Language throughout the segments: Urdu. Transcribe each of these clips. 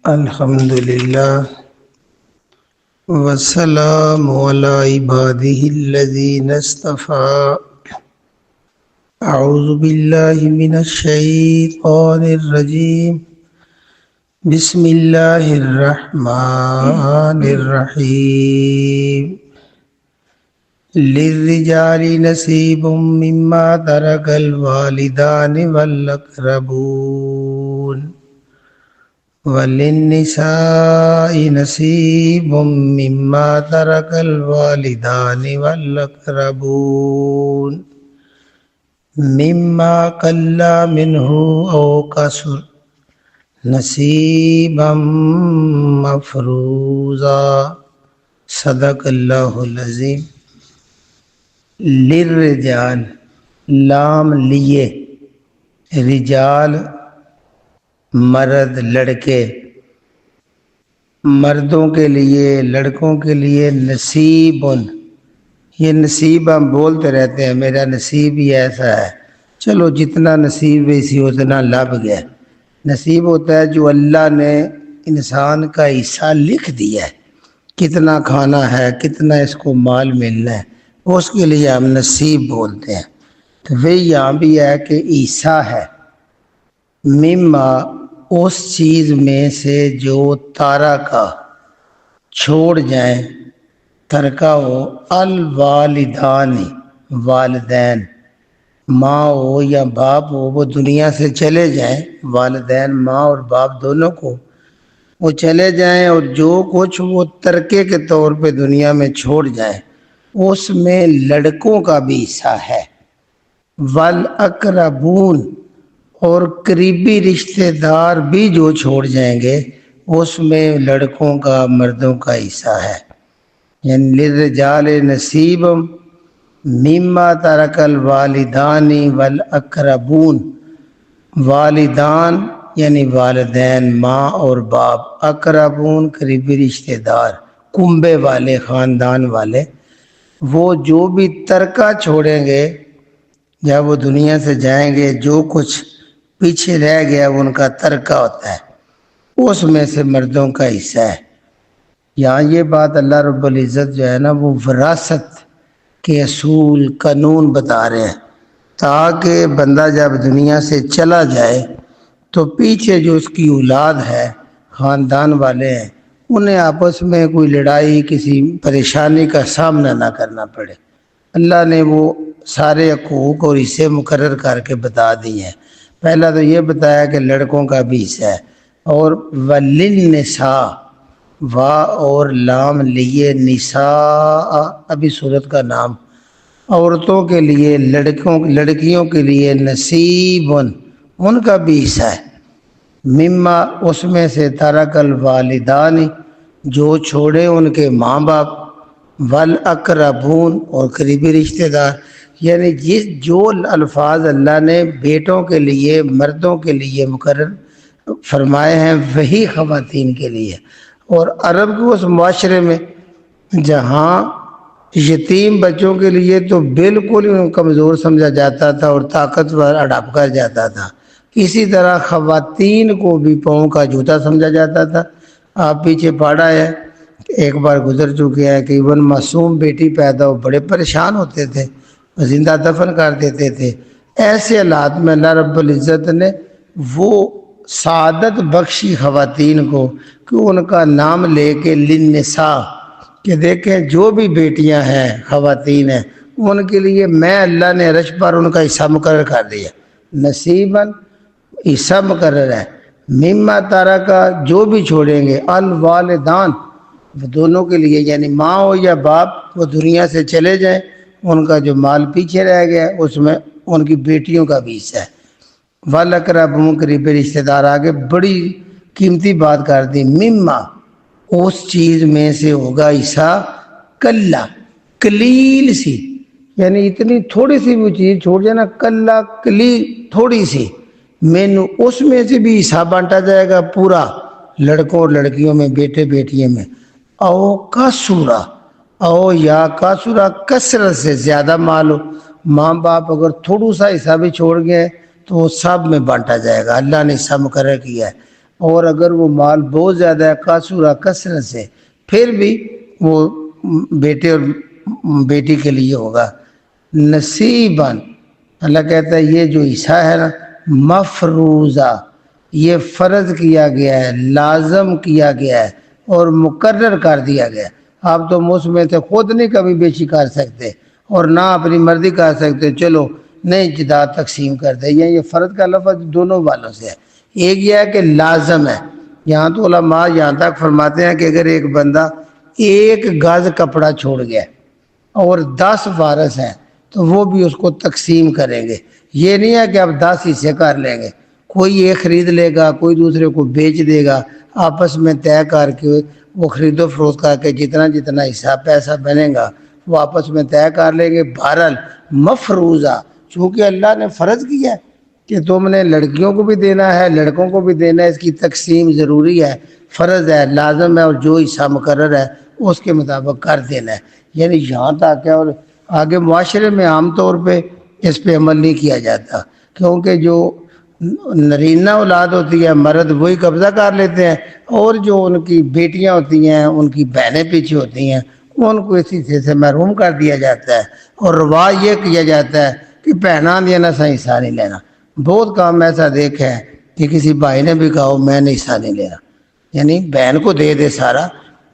الحمد لله والسلام على عباده الذين اصطفى. أعوذ بالله من الشيطان الرجيم. بسم الله الرحمن الرحيم. للرجال نصيب مما ترك الوالدان والأقربون وللنساء نصيب مما ترك الوالدان والأقربون مما قل منه أو كثر نصيبا مفروضا. صدق اللہ العظیم. للرجال لام لیے، رجال مرد لڑکے، مردوں کے لیے لڑکوں کے لیے نصیب. یہ نصیب ہم بولتے رہتے ہیں میرا نصیب ہی ایسا ہے، چلو جتنا نصیب ہے اسی اتنا لب گیا. نصیب ہوتا ہے جو اللہ نے انسان کا حصہ لکھ دیا ہے، کتنا کھانا ہے، کتنا اس کو مال ملنا ہے، اس کے لیے ہم نصیب بولتے ہیں. تو وہی یہاں بھی ہے کہ حصہ ہے مما اس چیز میں سے جو تارا کا چھوڑ جائیں، ترکا ہو الوالدان والدین، ماں ہو یا باپ ہو وہ دنیا سے چلے جائیں، والدین ماں اور باپ دونوں کو وہ چلے جائیں، اور جو کچھ وہ ترکے کے طور پہ دنیا میں چھوڑ جائیں اس میں لڑکوں کا بھی حصہ ہے. والاقربون اور قریبی رشتہ دار بھی جو چھوڑ جائیں گے اس میں لڑکوں کا مردوں کا حصہ ہے. یعنی للرجال نصیب مما ترک الوالدان والاقربون، والدان یعنی والدین ماں اور باپ، اقربون قریبی رشتہ دار، کنبے والے خاندان والے، وہ جو بھی ترکہ چھوڑیں گے جب وہ دنیا سے جائیں گے، جو کچھ پیچھے رہ گیا وہ ان کا ترکہ ہوتا ہے، اس میں سے مردوں کا حصہ ہے. یہاں یہ بات اللہ رب العزت جو ہے نا وہ وراثت کے اصول قانون بتا رہے ہیں، تاکہ بندہ جب دنیا سے چلا جائے تو پیچھے جو اس کی اولاد ہے، خاندان والے ہیں، انہیں آپس میں کوئی لڑائی کسی پریشانی کا سامنا نہ کرنا پڑے. اللہ نے وہ سارے حقوق اور حصے مقرر کر کے بتا دیے ہیں. پہلا تو یہ بتایا کہ لڑکوں کا بھی حصہ ہے، اور وللنساء وا اور لام لیے نساء ابھی صورت کا نام، عورتوں کے لیے لڑکیوں کے لیے نصیب ان کا بھی حصہ ہے. مما اس میں سے ترک الوالدان جو چھوڑے ان کے ماں باپ، والاقربون اور قریبی رشتہ دار. یعنی جو الفاظ اللہ نے بیٹوں کے لیے مردوں کے لیے مقرر فرمائے ہیں وہی خواتین کے لیے. اور عرب کے اس معاشرے میں جہاں یتیم بچوں کے لیے تو بالکل ہی کمزور سمجھا جاتا تھا اور طاقتور اڈاپ کر جاتا تھا، اسی طرح خواتین کو بھی پاؤں کا جوتا سمجھا جاتا تھا. آپ پیچھے پڑھا ہے، ایک بار گزر چکے ہیں کہ ایون معصوم بیٹی پیدا ہو بڑے پریشان ہوتے تھے، زندہ دفن کر دیتے تھے. ایسے حالات میں اللہ رب العزت نے وہ سعادت بخشی خواتین کو کہ ان کا نام لے کے للنساء، کہ دیکھیں جو بھی بیٹیاں ہیں خواتین ہیں ان کے لیے میں اللہ نے عرش پر ان کا حصہ مقرر کر دیا، نصیباً حصہ مقرر ہے. مما تارا کا جو بھی چھوڑیں گے الوالدان دونوں کے لیے، یعنی ماں ہو یا باپ وہ دنیا سے چلے جائیں ان کا جو مال پیچھے رہ گیا اس میں ان کی بیٹیوں کا بھی حصہ ہے. والاقربون قریبی رشتہ دار، آگے بڑی قیمتی بات کر دی، مما اس چیز میں سے ہوگا حصہ کلا قلیل سی، یعنی اتنی تھوڑی سی وہ چیز چھوڑ جائے نا، کلا قلیل تھوڑی سی، مینو اس میں سے بھی حصہ بانٹا جائے گا پورا، لڑکوں اور لڑکیوں میں، بیٹے بیٹیوں میں. او کا سورا، او یا کا سورا کثرت سے زیادہ مال ہو، ماں باپ اگر تھوڑا سا حصہ بھی چھوڑ گئے تو وہ سب میں بانٹا جائے گا، اللہ نے حصہ مقرر کیا ہے. اور اگر وہ مال بہت زیادہ ہے کاسورا کثرت سے پھر بھی وہ بیٹے اور بیٹی کے لیے ہوگا. نصیباً اللہ کہتا ہے یہ جو حصہ ہے نا مفروضہ یہ فرض کیا گیا ہے، لازم کیا گیا ہے اور مقرر کر دیا گیا ہے. آپ تو اس میں سے خود نہیں کبھی بیشی کر سکتے اور نہ اپنی مرضی کر سکتے چلو نہیں جداد تقسیم کر دے. یہ فرض کا لفظ دونوں والوں سے ہے. ایک یہ ہے کہ لازم ہے. یہاں تو علماء یہاں تک فرماتے ہیں کہ اگر ایک بندہ ایک گز کپڑا چھوڑ گیا اور 10 وارث ہیں تو وہ بھی اس کو تقسیم کریں گے. یہ نہیں ہے کہ اب 10 حصے کر لیں گے، کوئی ایک خرید لے گا کوئی دوسرے کو بیچ دے گا، آپس میں طے کر کے وہ خرید و فروخت کر کے جتنا جتنا حصہ پیسہ بنے گا وہ آپس میں طے کر لیں گے. بہرحال مفروضہ چونکہ اللہ نے فرض کیا ہے کہ تم نے لڑکیوں کو بھی دینا ہے لڑکوں کو بھی دینا ہے، اس کی تقسیم ضروری ہے، فرض ہے، لازم ہے، اور جو حصہ مقرر ہے اس کے مطابق کر دینا ہے. یعنی یہاں تک ہے. اور آگے معاشرے میں عام طور پہ اس پہ عمل نہیں کیا جاتا کیونکہ جو نرینہ اولاد ہوتی ہے مرد وہی قبضہ کر لیتے ہیں اور جو ان کی بیٹیاں ہوتی ہیں ان کی بہنیں پیچھے ہوتی ہیں ان کو اسی سے محروم کر دیا جاتا ہے. اور رواج یہ کیا جاتا ہے کہ بہنا دینا سا حصہ نہیں لینا. بہت کام ایسا دیکھا ہے کہ کسی بھائی نے بھی کہا میں نے حصہ نہیں لینا، یعنی بہن کو دے دے سارا.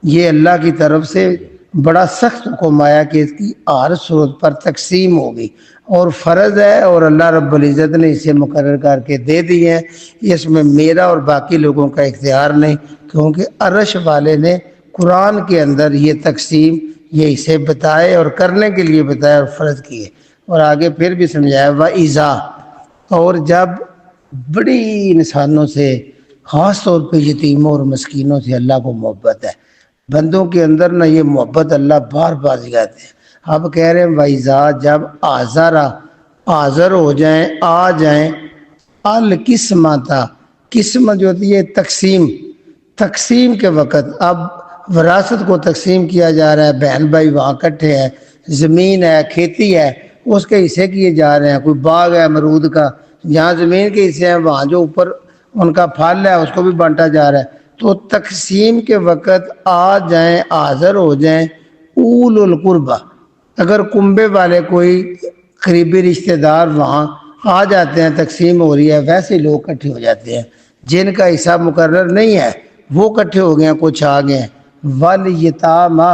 یہ اللہ کی طرف سے بڑا سخت حکم آیا کہ اس کی ہر صورت پر تقسیم ہوگی اور فرض ہے اور اللہ رب العزت نے اسے مقرر کر کے دے دی ہے. اس میں میرا اور باقی لوگوں کا اختیار نہیں کیونکہ عرش والے نے قرآن کے اندر یہ تقسیم یہ اسے بتائے اور کرنے کے لیے بتایا اور فرض کیے. اور آگے پھر بھی سمجھایا وَإِذَا، اور جب بڑی انسانوں سے خاص طور پہ یتیموں اور مسکینوں سے اللہ کو محبت ہے. بندوں کے اندر نہ یہ محبت اللہ بار بار دکھاتے ہیں. اب کہہ رہے ہیں وَإِذَا، جب حاضر ہو جائیں آ جائیں القسمۃ، قسمت جو ہوتی ہے تقسیم کے وقت. اب وراثت کو تقسیم کیا جا رہا ہے، بہن بھائی وہاں اکٹھے ہیں، زمین ہے کھیتی ہے اس کے حصے کیے جا رہے ہیں، کوئی باغ ہے امرود کا جہاں زمین کے حصے ہیں وہاں جو اوپر ان کا پھل ہے اس کو بھی بانٹا جا رہا ہے. تو تقسیم کے وقت آ جائیں حاضر ہو جائیں اول القربہ، اگر کنبے والے کوئی قریبی رشتہ دار وہاں آ جاتے ہیں تقسیم ہو رہی ہے ویسے لوگ اکٹھے ہو جاتے ہیں. جن کا حصہ مقرر نہیں ہے وہ اکٹھے ہو گئے ہیں، کچھ آ گئے ہیں. والیتاما،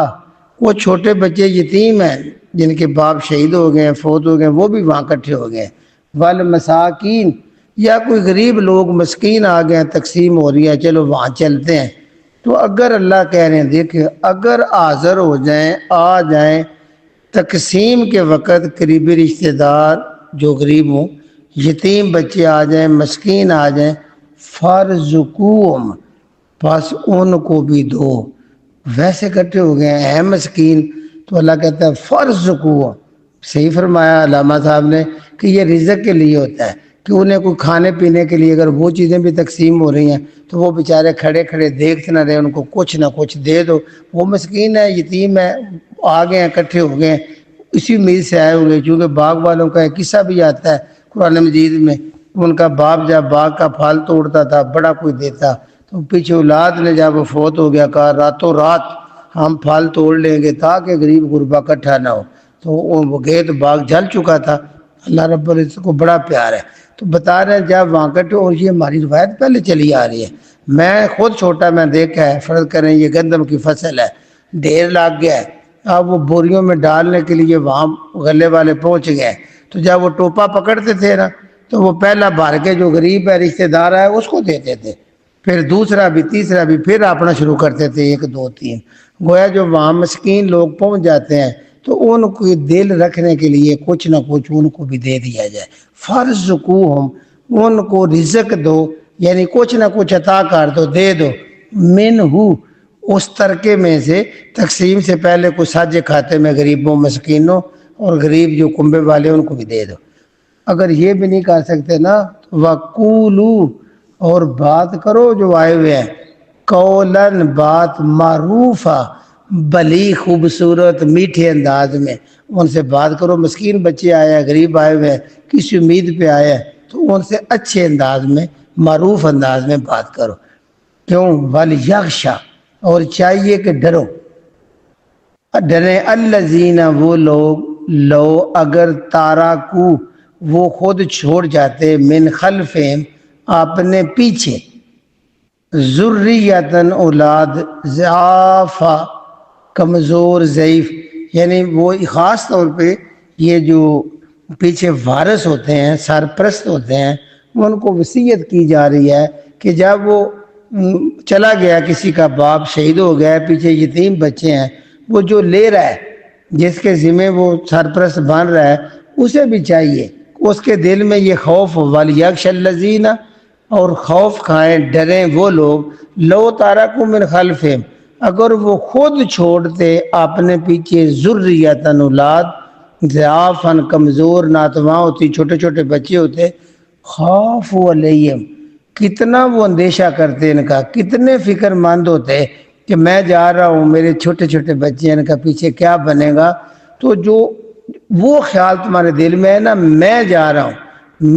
وہ چھوٹے بچے یتیم ہیں جن کے باپ شہید ہو گئے ہیں فوت ہو گئے ہیں وہ بھی وہاں اکٹھے ہو گئے ہیں. والمساکین، یا کوئی غریب لوگ مسکین آ گئے ہیں تقسیم ہو رہی ہے چلو وہاں چلتے ہیں. تو اگر اللہ کہہ رہے ہیں دیکھیں اگر حاضر ہو جائیں آ جائیں تقسیم کے وقت قریبی رشتہ دار جو غریب ہوں، یتیم بچے آ جائیں مسکین آ جائیں فارزقوہم، بس ان کو بھی دو. ویسے اکٹھے ہو گئے ہیں مسکین تو اللہ کہتا ہے فارزقوہم. صحیح فرمایا علامہ صاحب نے کہ یہ رزق کے لیے ہوتا ہے کہ انہیں کوئی کھانے پینے کے لیے اگر وہ چیزیں بھی تقسیم ہو رہی ہیں تو وہ بیچارے کھڑے کھڑے دیکھتے نہ رہے، ان کو کچھ نہ کچھ دے دو. وہ مسکین ہے یتیم ہے آ گئے ہیں اکٹھے ہو گئے ہیں اسی امید سے آئے ہوئے. چونکہ باغ والوں کا ایک قصہ بھی آتا ہے قرآن مجید میں، ان کا باپ جب باغ کا پھل توڑتا تھا بڑا کوئی دیتا تو پیچھے اولاد نے جب وہ فوت ہو گیا کہا راتوں رات ہم پھل توڑ لیں گے تاکہ غریب غربا اکٹھا نہ ہو. تو وہ گئے تو باغ جل چکا تھا. اللہ رب العزت کو بڑا پیار ہے تو بتا رہے ہیں جب وہاں کٹھے. اور یہ ہماری روایت پہلے چلی آ رہی ہے، میں خود چھوٹا میں دیکھا ہے. فرض کریں یہ گندم کی فصل ہے، ڈھیر لگ گیا ہے، اب وہ بوریوں میں ڈالنے کے لیے وہاں غلے والے پہنچ گئے تو جب وہ ٹوپا پکڑتے تھے نا تو وہ پہلا بھر کے جو غریب ہے رشتہ دار ہے اس کو دیتے تھے، پھر دوسرا بھی تیسرا بھی، پھر اپنا شروع کرتے تھے 1 2 3. گویا جو وہاں مسکین لوگ پہنچ جاتے ہیں تو ان کو دل رکھنے کے لیے کچھ نہ کچھ ان کو بھی دے دیا جائے. فارزقوہم، ان کو رزق دو یعنی کچھ نہ کچھ عطا کر دو دے دو. منہو، اس ترکے میں سے تقسیم سے پہلے کچھ ساجے کھاتے میں غریبوں مسکینوں اور غریب جو کنبے والے ان کو بھی دے دو. اگر یہ بھی نہیں کر سکتے نا وَقُولُوا، اور بات کرو جو آئے ہوئے ہیں قولاً، بات معروفہ، بھلی خوبصورت میٹھے انداز میں ان سے بات کرو. مسکین بچے آئے ہیں غریب آئے ہوئے ہیں کسی امید پہ آئے ہیں تو ان سے اچھے انداز میں معروف انداز میں بات کرو. کیوں؟ وَلْيَخْشَ، اور چاہیے کہ ڈریں الذین، وہ لوگ لو اگر تارکو، وہ خود چھوڑ جاتے من خلفہم، اپنے پیچھے ذریتن، اولاد ضعافا، کمزور ضعیف، یعنی وہ خاص طور پہ یہ جو پیچھے وارث ہوتے ہیں، سرپرست ہوتے ہیں، ان کو وصیت کی جا رہی ہے کہ جب وہ چلا گیا، کسی کا باپ شہید ہو گیا ہے، پیچھے یتیم بچے ہیں، وہ جو لے رہا ہے، جس کے ذمہ وہ سرپرست بن رہا ہے، اسے بھی چاہیے اس کے دل میں یہ خوف ہو، وَلْيَخْشَ الَّذِينَ، اور خوف کھائیں، ڈریں وہ لوگ لو تارکوا من خلفہم، اگر وہ خود چھوڑتے اپنے پیچھے ذریتن، اولاد ضعافن، کمزور ناتواں ہوتی، چھوٹے چھوٹے بچے ہوتے، خافوا علیہم، کتنا وہ اندیشہ کرتے ان کا، کتنے فکر مند ہوتے کہ میں جا رہا ہوں، میرے چھوٹے چھوٹے بچے ہیں، ان کا پیچھے کیا بنے گا۔ تو جو وہ خیال تمہارے دل میں ہے نا، میں جا رہا ہوں،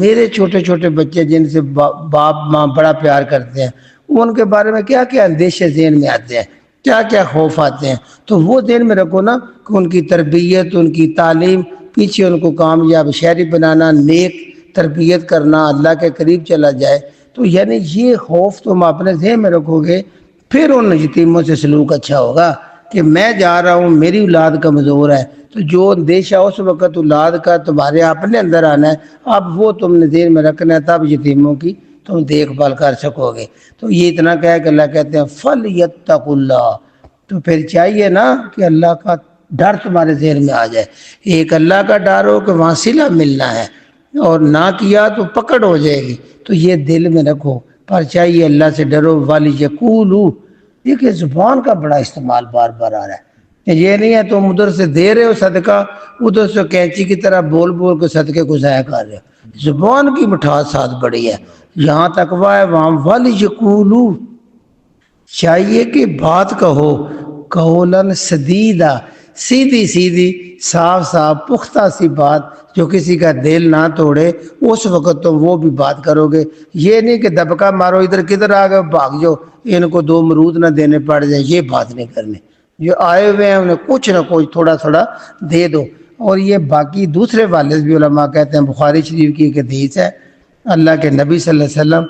میرے چھوٹے چھوٹے بچے جن سے باپ ماں بڑا پیار کرتے ہیں، ان کے بارے میں کیا کیا اندیشے ذہن میں آتے ہیں، کیا کیا خوف آتے ہیں، تو وہ ذہن میں رکھو نا کہ ان کی تربیت، ان کی تعلیم، پیچھے ان کو کامیاب شہری بنانا، نیک تربیت کرنا، اللہ کے قریب چلا جائے۔ تو یعنی یہ خوف تم اپنے ذہن میں رکھو گے، پھر ان یتیموں سے سلوک اچھا ہوگا کہ میں جا رہا ہوں، میری اولاد کمزور ہے، تو جو اندیشہ اس وقت اولاد کا تمہارے اپنے اندر آنا ہے، اب وہ تم نے ذہن میں رکھنا ہے، تب یتیموں کی تم دیکھ بھال کر سکو گے۔ تو یہ اتنا کہہ کہ اللہ کہتے ہیں فَلْيَتَّقُوا اللَّهَ، تو پھر چاہیے نا کہ اللہ کا ڈر تمہارے ذہن میں آ جائے، ایک اللہ کا ڈر ہو کہ وہاں صلہ ملنا ہے، اور نہ کیا تو پکڑ ہو جائے گی، تو یہ دل میں رکھو، پر چاہیے اللہ سے ڈرو۔ وَلْيَقُولُوا، دیکھیں زبان کا بڑا استعمال بار بار آ رہا ہے، یہ نہیں ہے تم ادھر سے دے رہے ہو صدقہ، ادھر سے کینچی کی طرح بول بول کے صدقے کو ضائع کر رہے ہو، زبان کی مٹھاس ساتھ بڑی ہے، یہاں تقویٰ ہے وہاں وَلْيَقُولُوا، چاہیے کہ بات کہو قولاً سدیدہ، سیدھی سیدھی، صاف صاف، پختہ سی بات جو کسی کا دل نہ توڑے، اس وقت تم وہ بھی بات کرو گے، یہ نہیں کہ دبکا مارو ادھر کدھر آ گئے بھاگ جاؤ، ان کو 2 امرود نہ دینے پڑ جائیں، یہ بات نہیں کرنی، جو آئے ہوئے ہیں انہیں کچھ نہ کچھ تھوڑا تھوڑا دے دو۔ اور یہ باقی دوسرے والد بھی علماء کہتے ہیں، بخاری شریف کی ایک حدیث ہے، اللہ کے نبی صلی اللہ علیہ وسلم،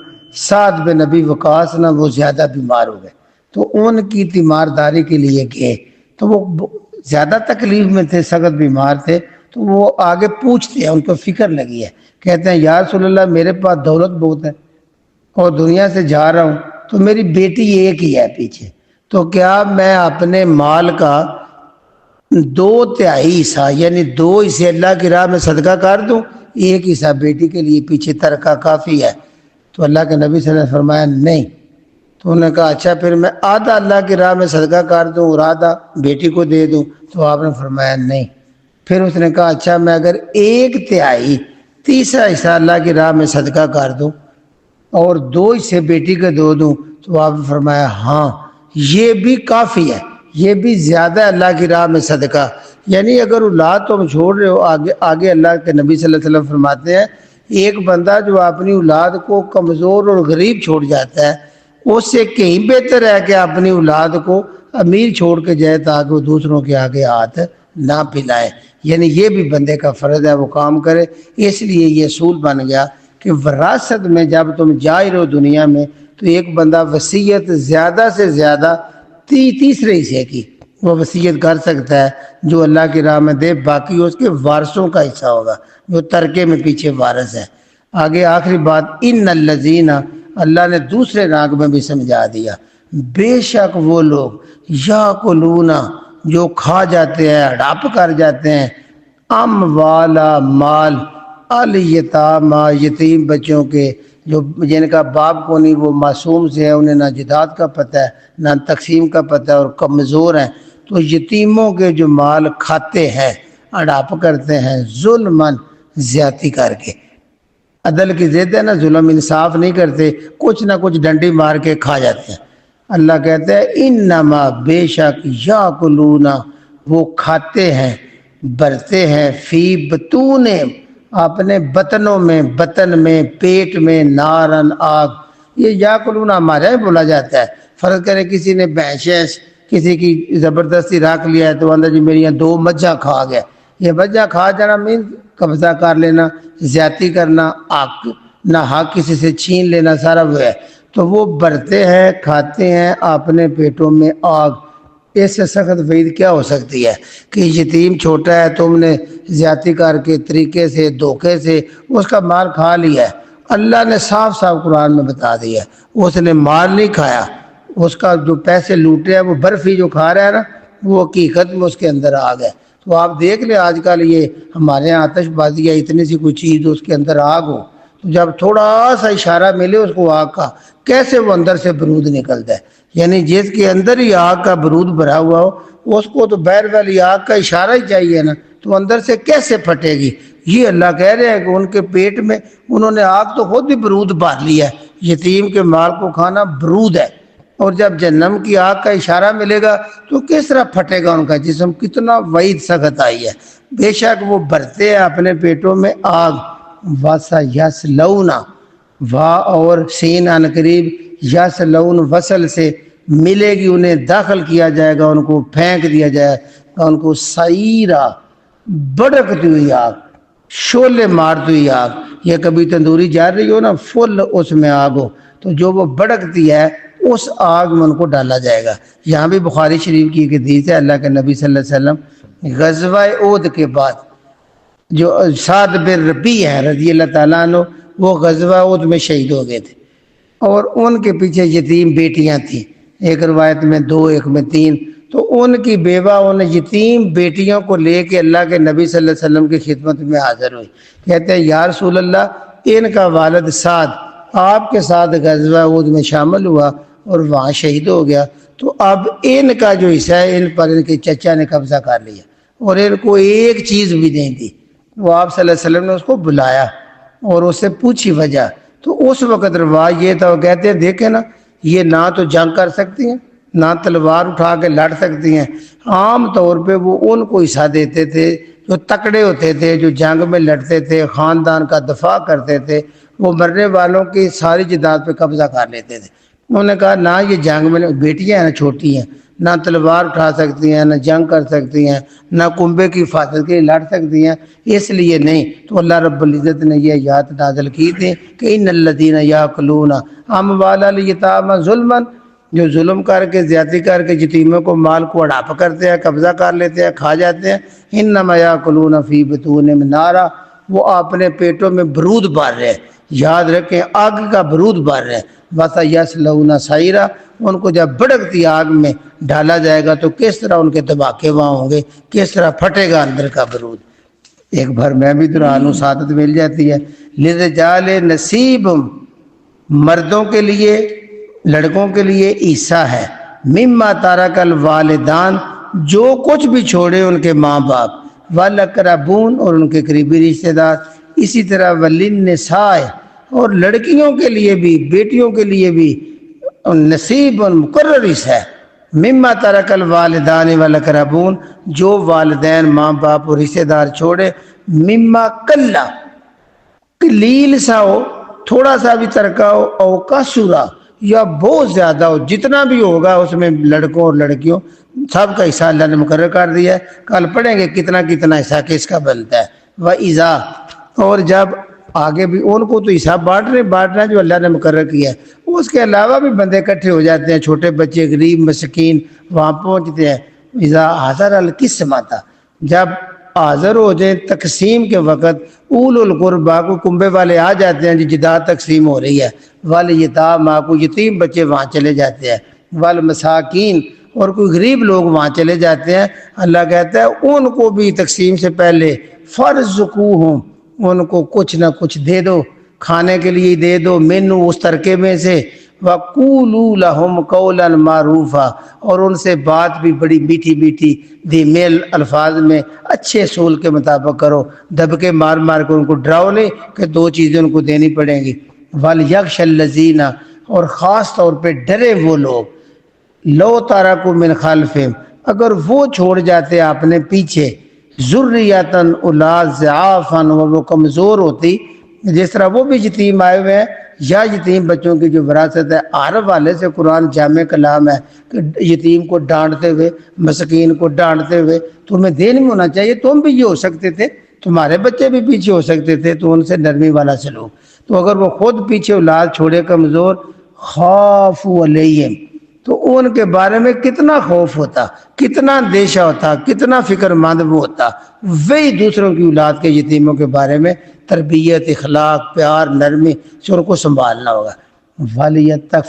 سعد بن نبی وقاص نہ وہ زیادہ بیمار ہو گئے، تو ان کی تیمارداری کے لیے گئے، تو وہ زیادہ تکلیف میں تھے، سخت بیمار تھے، تو وہ آگے پوچھتے ہیں، ان کو فکر لگی ہے، کہتے ہیں یا رسول اللہ میرے پاس دولت بہت ہے اور دنیا سے جا رہا ہوں، تو میری بیٹی ایک ہی ہے پیچھے، تو کیا میں اپنے مال کا 2/3 حصہ، یعنی 2 حصے اللہ کی راہ میں صدقہ کر دوں، 1 حصہ بیٹی کے لیے پیچھے ترکہ کافی ہے؟ تو اللہ کے نبی صلی اللہ علیہ وسلم نے فرمایا نہیں۔ تو انہوں نے کہا اچھا پھر میں آدھا اللہ کی راہ میں صدقہ کر دوں اور آدھا بیٹی کو دے دوں؟ تو آپ نے فرمایا نہیں۔ پھر اس نے کہا اچھا میں اگر 1/3 تیسرا حصہ اللہ کی راہ میں صدقہ کر دوں اور 2 حصے بیٹی کو دے دوں؟ تو آپ نے فرمایا ہاں یہ بھی کافی ہے، یہ بھی زیادہ اللہ کی راہ میں صدقہ۔ یعنی اگر اولاد تم چھوڑ رہے ہو، آگے اللہ کے نبی صلی اللہ علیہ وسلم فرماتے ہیں ایک بندہ جو اپنی اولاد کو کمزور اور غریب چھوڑ جاتا ہے، اس سے کہیں بہتر ہے کہ اپنی اولاد کو امیر چھوڑ کے جائے تاکہ وہ دوسروں کے آگے ہاتھ نہ پھیلائے۔ یعنی یہ بھی بندے کا فرض ہے وہ کام کرے۔ اس لیے یہ اصول بن گیا کہ وراثت میں جب تم جا رہے ہو دنیا میں، تو ایک بندہ وصیت زیادہ سے زیادہ تیسرے حصے کی وہ وصیت کر سکتا ہے جو اللہ کی راہ میں دے، باقی اس کے وارثوں کا حصہ ہوگا جو ترکے میں پیچھے وارث ہے۔ آگے آخری بات ان الذین، اللہ نے دوسرے راگ میں بھی سمجھا دیا، بے شک وہ لوگ یاکلون، جو کھا جاتے ہیں، ہڑپ کر جاتے ہیں، والا مال الیتامی، یتیم بچوں کے، جو جن کا باپ کو نہیں، وہ معصوم سے ہے، انہیں نہ جداد کا پتہ ہے نہ تقسیم کا پتہ ہے اور کمزور ہیں، تو یتیموں کے جو مال کھاتے ہیں، ہڑپ کرتے ہیں، ظلماً، زیادتی کر کے، عدل کی ضد ہے نا، ظلم انصاف نہیں کرتے، کچھ نہ کچھ ڈنڈی مار کے کھا جاتے ہیں۔ اللہ کہتا ہے انما، بے شک، یاکلون، وہ کھاتے ہیں، بھرتے ہیں، فی بطون، اپنے بطنوں میں، بطن میں، پیٹ میں، نارن، آگ، یہ یاکلون ہمارے یہاں بولا جاتا ہے. فرض کرے کسی نے بھینس کسی کی زبردستی رکھ لیا ہے تو اندر جی میری یہاں 2 مجھا کھا گیا. یہ مجھا کھا جانا مین قبضہ کر لینا، زیادتی کرنا، حق نہ حق کسی سے چھین لینا، سارا وہ ہے. تو وہ بھرتے ہیں، کھاتے ہیں اپنے پیٹوں میں آگ. اس سے سخت وعید کیا ہو سکتی ہے کہ یتیم چھوٹا ہے، تم نے زیادتی کر کے طریقے سے دھوکے سے اس کا مال کھا لیا ہے. اللہ نے صاف صاف قرآن میں بتا دیا ہے اس نے مال نہیں کھایا، اس کا جو پیسے لوٹے ہیں وہ برفی جو کھا رہا ہے نا وہ حقیقت میں اس کے اندر آگ ہے. تو آپ دیکھ لیں آج کل یہ ہمارے یہاں آتش بازی ہے، اتنی سی کوئی چیز اس کے اندر آگ ہو تو جب تھوڑا سا اشارہ ملے اس کو آگ کا، کیسے وہ اندر سے برود نکلتا ہے. یعنی جس کے اندر ہی آگ کا برود بھرا ہوا ہو اس کو تو بہر والی آگ کا اشارہ ہی چاہیے نا، تو اندر سے کیسے پھٹے گی. یہ اللہ کہہ رہے ہیں کہ ان کے پیٹ میں انہوں نے آگ تو خود بھی برود بھر لیا ہے. یتیم کے مال کو کھانا برود ہے، اور جب جہنم کی آگ کا اشارہ ملے گا تو کس طرح پھٹے گا ان کا جسم. کتنا وعید سخت آئی ہے. بے شک وہ بھرتے ہیں اپنے پیٹوں میں آگ. واسا یس لونا وا اور سین ان قریب یس لون وصل سے ملے گی انہیں، داخل کیا جائے گا ان کو، پھینک دیا جائے گا ان کو سعیرا بڑکتی ہوئی آگ، شولے مارتی ہوئی آگ. یہ کبھی تندوری جا رہی ہو نا فل اس میں آگ ہو تو جو وہ بڑکتی ہے اس آگ میں ان کو ڈالا جائے گا. یہاں بھی بخاری شریف کی ایک حدیث ہے، اللہ کے نبی صلی اللہ علیہ وسلم غزوہ احد کے بعد جو سعد بن ربیع ہے رضی اللہ تعالیٰ عنہ، وہ غزوہ احد میں شہید ہو گئے تھے اور ان کے پیچھے یتیم بیٹیاں تھیں، ایک روایت میں 2 ایک میں 3. تو ان کی بیوہ ان یتیم بیٹیوں کو لے کے اللہ کے نبی صلی اللہ علیہ وسلم کی خدمت میں حاضر ہوئی. کہتے ہیں یا رسول اللہ ان کا والد سعد آپ کے ساتھ غزوہ احد میں شامل ہوا اور وہاں شہید ہو گیا، تو اب ان کا جو حصہ ہے ان پر ان کے چچا نے قبضہ کر لیا اور ان کو ایک چیز بھی نہیں دی. وہ آپ صلی اللہ علیہ وسلم نے اس کو بلایا اور اس سے پوچھی وجہ، تو اس وقت رواج یہ تھا، وہ کہتے ہیں دیکھیں نا یہ نہ تو جنگ کر سکتی ہیں نہ تلوار اٹھا کے لڑ سکتی ہیں. عام طور پہ وہ ان کو حصہ دیتے تھے جو تکڑے ہوتے تھے، جو جنگ میں لڑتے تھے، خاندان کا دفاع کرتے تھے. وہ مرنے والوں کی ساری جائیداد پہ قبضہ کر لیتے تھے. انہوں نے کہا نہ یہ جنگ میں، بیٹیاں ہیں نا چھوٹی ہیں، نہ تلوار اٹھا سکتی ہیں، نہ جنگ کر سکتی ہیں، نہ کنبے کی حفاظت کے لیے لڑ سکتی ہیں، اس لیے نہیں. تو اللہ رب العزت نے یہ آیات نازل کی تھی کہ ان الذین یاکلون اموال الیتامی ظلما، جو ظلم کر کے زیادتی کر کے یتیموں کو مال کو ہڑپ کرتے ہیں، قبضہ کر لیتے ہیں، کھا جاتے ہیں، انما یاکلون فی بطونہم نارا، وہ اپنے پیٹوں میں برود بھر رہے ہیں. یاد رکھیں آگ کا برود بھر رہے ہیں. وَسَيَصْلَوْنَ سَعِيرًا، ان کو جب بھڑکتی آگ میں ڈالا جائے گا تو کس طرح ان کے دھماکے وہاں ہوں گے، کس طرح پھٹے گا اندر کا برود. ایک بار میں بھی دوران سعادت مل جاتی ہے. لِلرِّجَالِ نَصِیبٌ، مردوں کے لیے لڑکوں کے لیے حصہ ہے، مما ترک الوالدان، جو کچھ بھی چھوڑے ان کے ماں باپ، والاقربون، اور ان کے قریبی رشتہ دار. اسی طرح وللنساء، اور لڑکیوں کے لیے بھی، بیٹیوں کے لیے بھی نصیب مقرر حصہ ہے، مما ترک الوالدان والاقربون، جو والدین ماں باپ اور رشتہ دار چھوڑے، مما کلا، قلیل سا ہو، تھوڑا سا بھی ترکہ ہو، او کسورا، یا بہت زیادہ ہو، جتنا بھی ہوگا اس میں لڑکوں اور لڑکیوں سب کا حصہ اللہ نے مقرر کر دیا ہے. کل پڑھیں گے کتنا کتنا حصہ کس کا بنتا ہے. وَإِذَا، اور جب آگے بھی ان کو تو حصہ بانٹنا جو اللہ نے مقرر کیا ہے. اس کے علاوہ بھی بندے اکٹھے ہو جاتے ہیں، چھوٹے بچے، غریب مسکین وہاں پہنچتے ہیں. اذا حضر القسمۃ، جب حاضر ہو جائیں تقسیم کے وقت، اول القربا، کو کنبے والے آ جاتے ہیں، جداد تقسیم ہو رہی ہے، والیتاما، کو یتیم بچے وہاں چلے جاتے ہیں، والمساکین، اور کوئی غریب لوگ وہاں چلے جاتے ہیں. اللہ کہتا ہے ان کو بھی تقسیم سے پہلے فرزقوہم، ان کو کچھ نہ کچھ دے دو، کھانے کے لیے دے دو، مینو، اس ترکے میں سے. وَقُولُوا لَهُمْ قَوْلًا مَعْرُوفًا، اور ان سے بات بھی بڑی میٹھی میٹھی میل الفاظ میں اچھے اصول کے مطابق کرو. دبکے مار مار کے ان کو ڈراؤ نہیں کہ 2 چیزیں ان کو دینی پڑیں گی. وَلْيَخْشَ الَّذِينَ، اور خاص طور پہ ڈرے وہ لوگ، لو تَرَكُوا مِنْ خَلْفِهِمْ، اگر وہ چھوڑ جاتے اپنے پیچھے، ذُرِّيَّةً اولاد ضعافاً، وہ کمزور ہوتی، جس طرح وہ بھی یتیم آئے ہوئے ہیں یا یتیم بچوں کی جو وراثت ہے، ہر حوالے سے قرآن جامع کلام ہے کہ یتیم کو ڈانٹتے ہوئے، مسکین کو ڈانٹتے ہوئے تمہیں دین میں ہونا چاہیے، تم بھی یہ ہو سکتے تھے، تمہارے بچے بھی پیچھے ہو سکتے تھے، تو ان سے نرمی والا سلوک۔ تو اگر وہ خود پیچھے اولاد چھوڑے کمزور، خافوا علیہم، تو ان کے بارے میں کتنا خوف ہوتا، کتنا اندیشہ ہوتا، کتنا فکر مند وہ ہوتا، وہی دوسروں کی اولاد کے یتیموں کے بارے میں تربیت، اخلاق، پیار، نرمی سے ان کو سنبھالنا ہوگا۔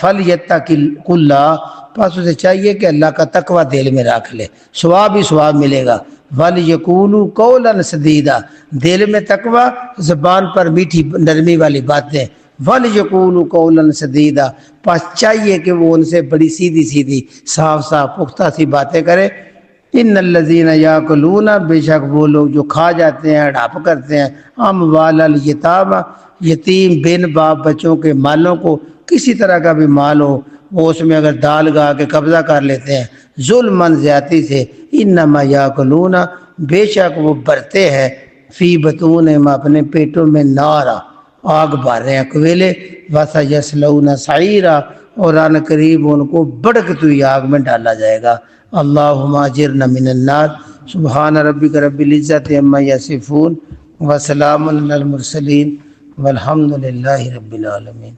فَلْيَتَّقِ اللَّهَ، پس اسے چاہیے کہ اللہ کا تقوی دل میں رکھ لے، ثواب ہی ثواب ملے گا۔ وَلْيَقُولُوا قَوْلًا سَدِيدًا، دل میں تقوی، زبان پر میٹھی نرمی والی باتیں۔ وَلْيَقُولُوا قَوْلًا سَدِيدًا، پس چاہیے کہ وہ ان سے بڑی سیدھی سیدھی، صاف صاف، پختہ سی باتیں کرے۔ ان الذین یاکلون، بے شک وہ لوگ جو کھا جاتے ہیں، ہڑپ کرتے ہیں، اموال الیتامى، یتیم بن باپ بچوں کے مالوں کو، کسی طرح کا بھی مال ہو، وہ اس میں اگر دال گا کے قبضہ کر لیتے ہیں ظلماً، زیادتی سے، انما یاکلون، بے شک وہ بھرتے ہیں، فی بطونہم، اپنے پیٹوں میں، نارا، آگ بھر رہے ہیں، کوئلے، وَسَيَصْلَوْنَ سَعِيرًا، اور آن قریب ان کو بڑکتی ہوئی آگ میں ڈالا جائے گا۔ اللہم اجرنا من النار۔ سبحان ربک رب العزت عما یصفون، وسلام علی المرسلین، والحمد للہ رب العالمین۔